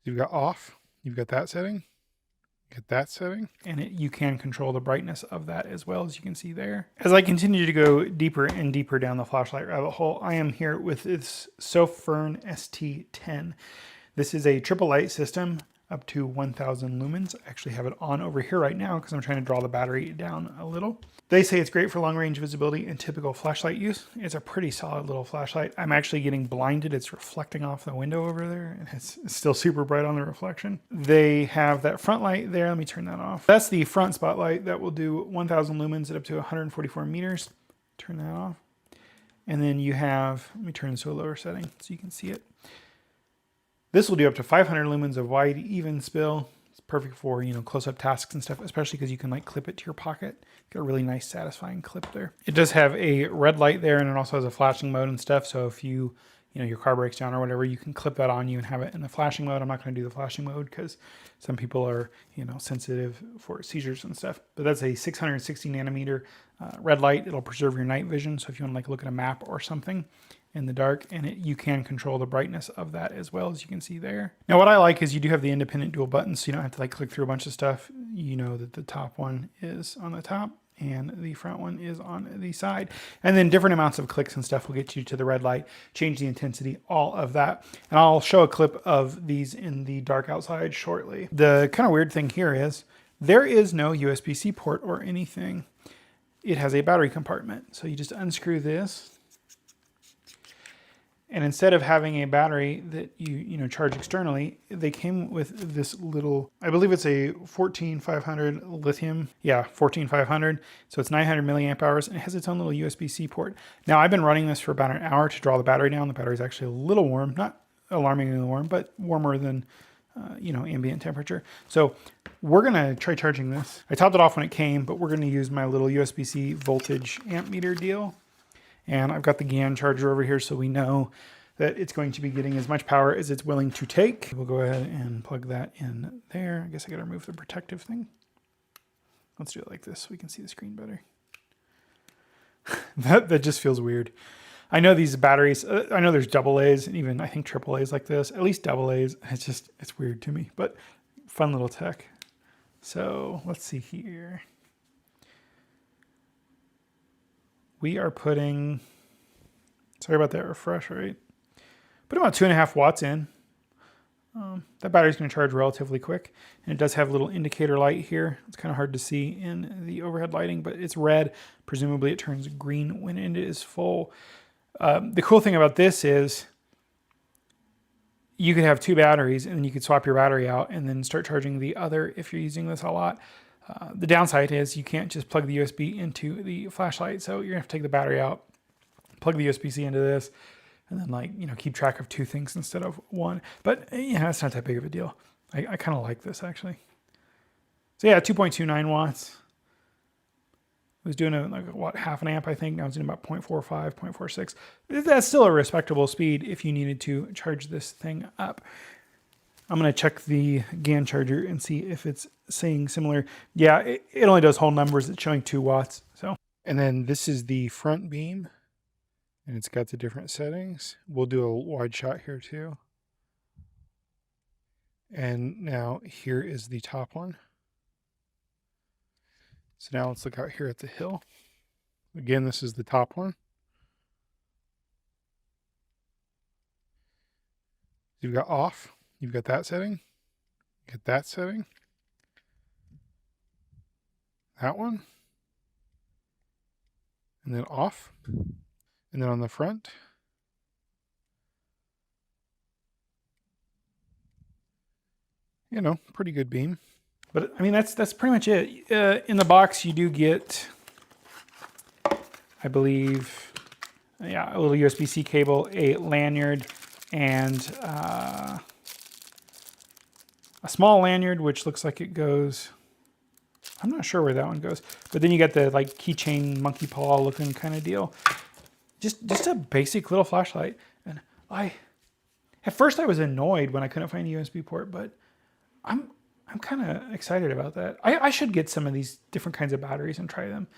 You've got off, you've got that setting, get that setting, and you can control the brightness of that as well, as you can see there. As I continue to go deeper and deeper down the flashlight rabbit hole, I am here with this Sofirn ST10. This is a triple light system up to 1000 lumens. I actually have it on over here right now because I'm trying to draw the battery down a little. They say it's great for long range visibility and typical flashlight use. It's a pretty solid little flashlight. I'm actually getting blinded. It's reflecting off the window over there and it's still super bright on the reflection. They have that front light there. Let me turn that off. That's the front spotlight that will do 1000 lumens at up to 144 meters. Turn that off. And then you have, let me turn this to a lower setting so you can see it. This will do up to 500 lumens of wide, even spill. It's perfect for, close-up tasks and stuff, especially because you can clip it to your pocket. Got a really nice, satisfying clip there. It does have a red light there, and it also has a flashing mode and stuff. So if your car breaks down or whatever, you can clip that on you and have it in the flashing mode. I'm not going to do the flashing mode because some people are, sensitive for seizures and stuff. But that's a 660 nanometer red light. It'll preserve your night vision. So if you want to look at a map or something in the dark, and you can control the brightness of that as well, as you can see there. Now what I like is you do have the independent dual buttons, so you don't have to click through a bunch of stuff. You know that the top one is on the top and the front one is on the side. And then different amounts of clicks and stuff will get you to the red light, change the intensity, all of that. And I'll show a clip of these in the dark outside shortly. The kind of weird thing here is there is no USB-C port or anything. It has a battery compartment. So you just unscrew this. And instead of having a battery that you charge externally, they came with this little, I believe it's a 14500 lithium. Yeah, 14500. So it's 900 milliamp hours and it has its own little USB-C port. Now I've been running this for about an hour to draw the battery down. The battery is actually a little warm, not alarmingly warm, but warmer than ambient temperature. So we're gonna try charging this. I topped it off when it came, but we're gonna use my little USB-C voltage amp meter deal. And I've got the GAN charger over here so we know that it's going to be getting as much power as it's willing to take. We'll go ahead and plug that in there. I guess I gotta remove the protective thing. Let's do it like this so we can see the screen better. that just feels weird. I know these batteries, I know there's double A's and even I think triple A's like this, at least double A's. It's weird to me, but fun little tech. So let's see here. We are putting, sorry about that refresh rate, put about 2.5 watts in. That battery's going to charge relatively quick. And it does have a little indicator light here. It's kind of hard to see in the overhead lighting, but it's red. Presumably it turns green when it is full. The cool thing about this is you could have two batteries and then you could swap your battery out and then start charging the other if you're using this a lot. The downside is you can't just plug the USB into the flashlight. So you're gonna have to take the battery out, plug the USB-C into this, and then keep track of two things instead of one. But yeah, it's not that big of a deal. I kind of like this actually. So yeah, 2.29 watts. It was doing half an amp, I think. Now it's doing about 0.45, 0.46. That's still a respectable speed if you needed to charge this thing up. I'm going to check the GAN charger and see if it's saying similar. Yeah, it only does whole numbers. It's showing 2 watts. So, and then this is the front beam and it's got the different settings. We'll do a wide shot here too. And now here is the top one. So now let's look out here at the hill. Again, this is the top one. You've got off. You've got that setting, get that setting, that one, and then off, and then on the front, pretty good beam. But I mean, that's pretty much it. In the box, you do get, I believe, a little USB-C cable, a lanyard, and a small lanyard, which looks like it goes, I'm not sure where that one goes, but then you got the keychain monkey paw looking kind of deal. Just a basic little flashlight. And at first I was annoyed when I couldn't find a USB port, but I'm kind of excited about that. I should get some of these different kinds of batteries and try them.